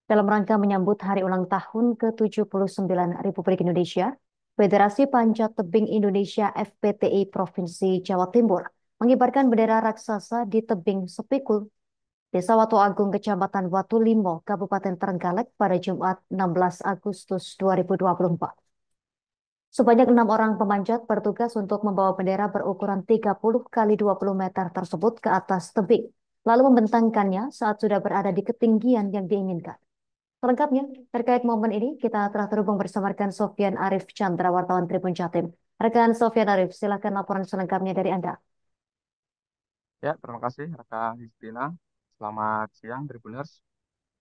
Dalam rangka menyambut Hari Ulang Tahun ke-79 Republik Indonesia, Federasi Panjat Tebing Indonesia FPTI Provinsi Jawa Timur mengibarkan bendera raksasa di tebing Sepikul, Desa Watu Agung, Kecamatan Watu Limo, Kabupaten Trenggalek pada Jumat 16 Agustus 2024. Sebanyak 6 orang pemanjat bertugas untuk membawa bendera berukuran 30 kali 20 meter tersebut ke atas tebing, lalu membentangkannya saat sudah berada di ketinggian yang diinginkan. Selengkapnya, terkait momen ini, kita telah terhubung bersama rekan Sofyan Arif Chandra, wartawan Tribun Jatim. Rekan Sofyan Arif, silakan laporan selengkapnya dari Anda. Ya, terima kasih Raka Justina. Selamat siang, Tribuners.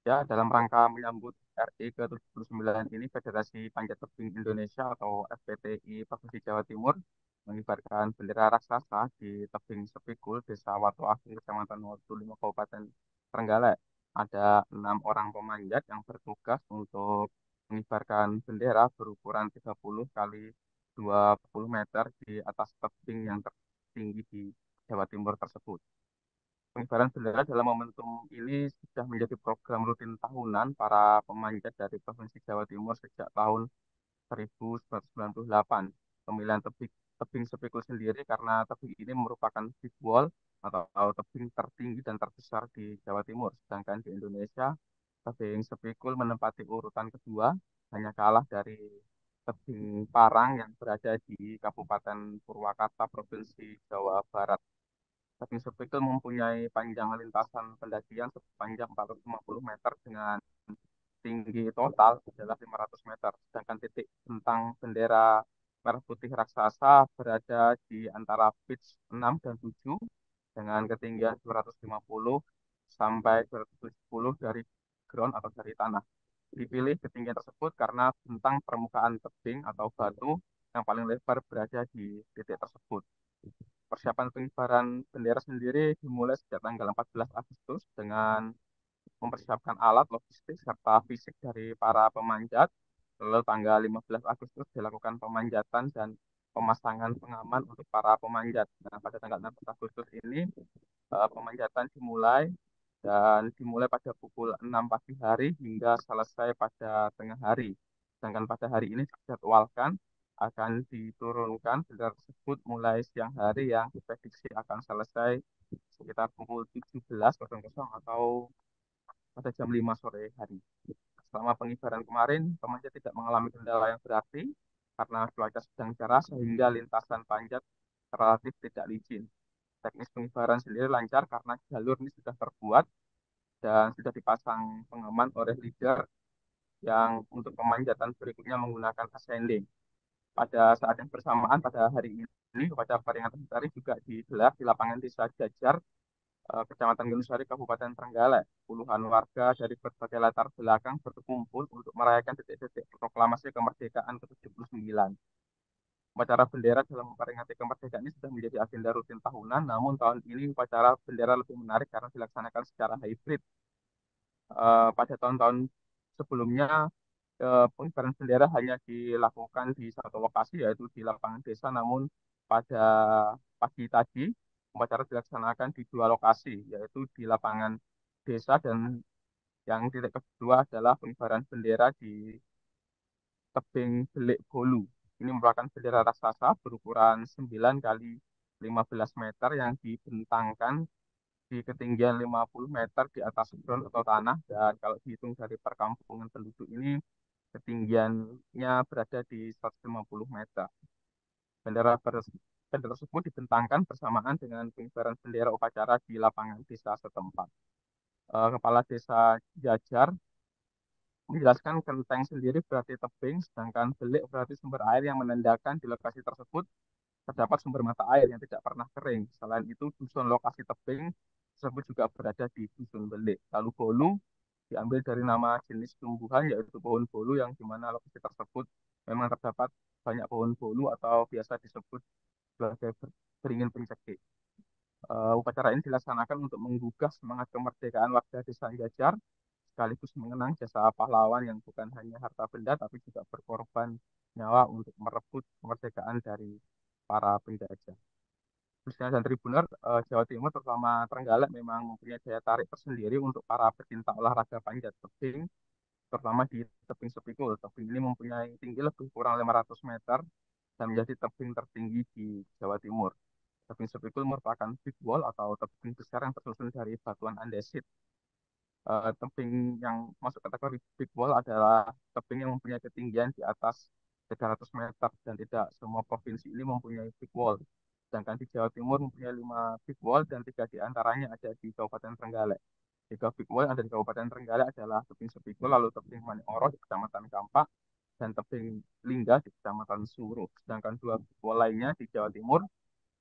Ya, dalam rangka menyambut RI ke-79 ini, Federasi Panjat Tebing Indonesia atau FPTI Provinsi Jawa Timur mengibarkan bendera raksasa di tebing Sepikul, Desa Watu Agung, Kecamatan Watu Limo, Kabupaten Trenggalek. Ada 6 orang pemanjat yang bertugas untuk mengibarkan bendera berukuran 30 kali 20 meter di atas tebing yang tertinggi di Jawa Timur tersebut. Pengibaran bendera dalam momentum ini sudah menjadi program rutin tahunan para pemanjat dari Provinsi Jawa Timur sejak tahun 1998. Pemilihan tebing Sepikul sendiri karena tebing ini merupakan big wall atau tebing tertinggi dan terbesar di Jawa Timur. Sedangkan di Indonesia, tebing Sepikul menempati urutan kedua, hanya kalah dari tebing Parang yang berada di Kabupaten Purwakarta, Provinsi Jawa Barat. Tebing Sepikul mempunyai panjang lintasan pendakian sepanjang 450 meter dengan tinggi total adalah 500 meter. Sedangkan titik bentang bendera merah putih raksasa berada di antara pitch 6 dan 7 dengan ketinggian 250 sampai 270 dari ground atau dari tanah. Dipilih ketinggian tersebut karena bentang permukaan tebing atau batu yang paling lebar berada di titik tersebut. Persiapan pengibaran bendera sendiri dimulai sejak tanggal 14 Agustus dengan mempersiapkan alat, logistik, serta fisik dari para pemanjat. Lalu tanggal 15 Agustus dilakukan pemanjatan dan pemasangan pengaman untuk para pemanjat. Nah, pada tanggal 16 Agustus ini pemanjatan dimulai dan dimulai pada pukul 6 pagi hari hingga selesai pada tengah hari. Sedangkan pada hari ini dijadwalkan akan diturunkan bendera tersebut mulai siang hari yang diprediksi akan selesai sekitar pukul 17.00 atau pada jam 5 sore hari. Selama pengibaran kemarin, pemanjat tidak mengalami kendala yang berarti karena cuaca sedang cerah sehingga lintasan panjat relatif tidak licin. Teknis pengibaran sendiri lancar karena jalur ini sudah terbuat dan sudah dipasang pengaman oleh leader yang untuk pemanjatan berikutnya menggunakan ascending. Pada saat yang bersamaan pada hari ini, upacara peringatan hari juga digelar di lapangan Desa Jajar, Kecamatan Gunungsari, Kabupaten Trenggalek. Puluhan warga dari berbagai latar belakang berkumpul untuk merayakan detik-detik proklamasi kemerdekaan ke-79. Upacara bendera dalam memperingati kemerdekaan ini sudah menjadi agenda rutin tahunan, namun tahun ini upacara bendera lebih menarik karena dilaksanakan secara hybrid. Pada tahun-tahun sebelumnya, pengibaran bendera hanya dilakukan di satu lokasi, yaitu di lapangan desa, namun pada pagi tadi, upacara dilaksanakan di dua lokasi, yaitu di lapangan desa dan yang titik kedua adalah pengibaran bendera di tebing Belik Bolu. Ini merupakan bendera raksasa berukuran 9 kali 15 meter yang dibentangkan di ketinggian 50 meter di atas ground atau tanah, dan kalau dihitung dari perkampungan penduduk ini ketinggiannya berada di 150 meter. Bendera, bendera tersebut dibentangkan bersamaan dengan pengibaran bendera upacara di lapangan desa setempat. Kepala Desa Jajar menjelaskan kelenteng sendiri berarti tebing, sedangkan belik berarti sumber air yang menandakan di lokasi tersebut terdapat sumber mata air yang tidak pernah kering. Selain itu, dusun lokasi tebing tersebut juga berada di dusun belik. Lalu bolu diambil dari nama jenis tumbuhan yaitu pohon bolu yang di mana lokasi tersebut memang terdapat banyak pohon bolu atau biasa disebut sebagai beringin pencekik. Upacara ini dilaksanakan untuk menggugah semangat kemerdekaan warga desa Jajar sekaligus mengenang jasa pahlawan yang bukan hanya harta benda tapi juga berkorban nyawa untuk merebut kemerdekaan dari para penjajah. Khususnya dan Tribuner, Jawa Timur terutama Trenggalek memang mempunyai daya tarik tersendiri untuk para pecinta olahraga panjat tebing. terutama di tebing Sepikul. Tebing ini mempunyai tinggi lebih kurang 500 meter dan menjadi tebing tertinggi di Jawa Timur. Tebing Sepikul merupakan big wall atau tebing besar yang tersusun dari batuan andesit. Tebing yang masuk kategori big wall adalah tebing yang mempunyai ketinggian di atas 300 meter dan tidak semua provinsi ini mempunyai big wall. Sedangkan di Jawa Timur mempunyai 5 big wall dan 3 diantaranya ada di Kabupaten Trenggalek. 3 big wall yang ada di Kabupaten Trenggalek adalah tebing Sepikul, lalu tebing Manioro di Kecamatan Kampak, dan tebing Lingga di Kecamatan Suruh. Sedangkan 2 big wall lainnya di Jawa Timur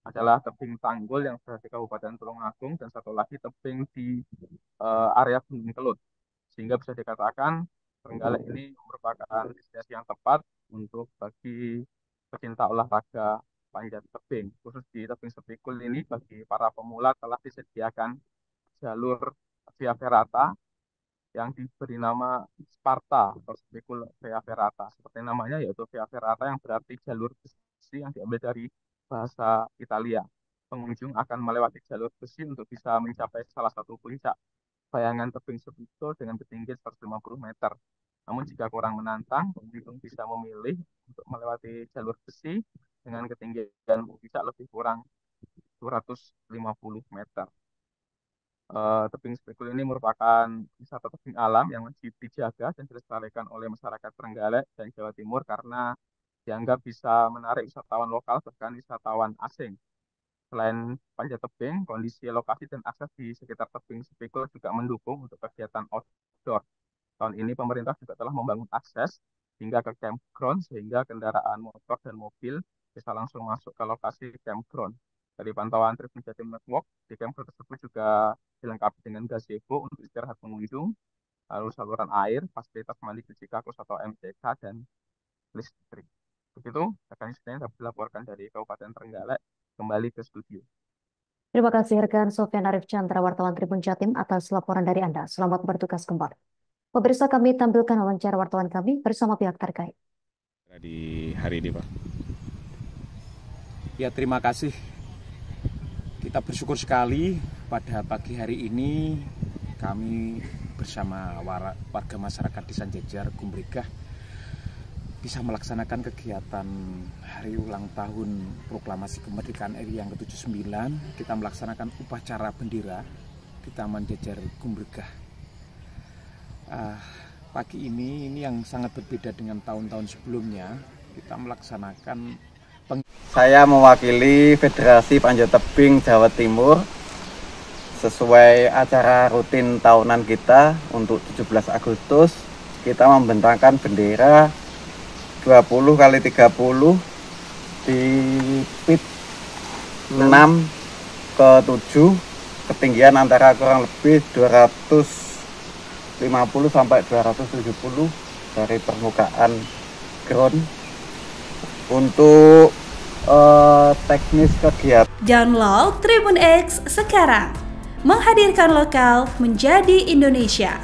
adalah tebing Tanggul yang berada di Kabupaten Tulungagung dan satu lagi tebing di area Gunung Kelut. Sehingga bisa dikatakan Trenggalek ini merupakan destinasi yang tepat untuk bagi pecinta olahraga panjat tebing. Khusus di tebing Sepikul ini bagi para pemula telah disediakan jalur via ferrata yang diberi nama Sparta atau Sepikul Via Ferrata. Seperti namanya yaitu Via Ferrata yang berarti jalur besi yang diambil dari bahasa Italia. Pengunjung akan melewati jalur besi untuk bisa mencapai salah satu puncak bayangan tebing Sepikul dengan ketinggian 150 meter. Namun jika kurang menantang, pengunjung bisa memilih untuk melewati jalur besi dengan ketinggian puncak lebih kurang 250 meter. Tebing Sepikul ini merupakan wisata tebing alam yang wajib dijaga dan dilestarikan oleh masyarakat Trenggalek dan Jawa Timur karena dianggap bisa menarik wisatawan lokal bahkan wisatawan asing. Selain panjat tebing, kondisi lokasi dan akses di sekitar tebing Sepikul juga mendukung untuk kegiatan outdoor. Tahun ini pemerintah juga telah membangun akses hingga ke campground sehingga kendaraan motor dan mobil bisa langsung masuk ke lokasi campground. Dari pantauan Tribun Jatim Network, di campground tersebut juga dilengkapi dengan gazebo untuk istirahat pengunjung, lalu saluran air, fasilitas mandi cuci kakus atau MCK, dan listrik. Begitu, rekan yang dapat dilaporkan dari Kabupaten Trenggalek, kembali ke studio. Terima kasih rekan Sofyan Arif Chandra, wartawan Tribun Jatim atas laporan dari Anda. Selamat bertugas kembali. Pemirsa, kami tampilkan wawancara wartawan kami bersama pihak terkait. Di hari ini, Pak. Ya, terima kasih. Kita bersyukur sekali pada pagi hari ini kami bersama warga masyarakat Desa Jejar, Gumregah bisa melaksanakan kegiatan hari ulang tahun Proklamasi Kemerdekaan RI yang ke-79. Kita melaksanakan upacara bendera di Taman Jejar Gumregah. Pagi ini yang sangat berbeda dengan tahun-tahun sebelumnya. Kita melaksanakan Saya mewakili Federasi Panjat Tebing Jawa Timur sesuai acara rutin tahunan kita untuk 17 Agustus. Kita membentangkan bendera 20x30 di pit 6 ke 7, ketinggian antara kurang lebih 250 sampai 270 dari permukaan ground. Untuk teknis kegiatan, download Tribun X sekarang, menghadirkan lokal menjadi Indonesia.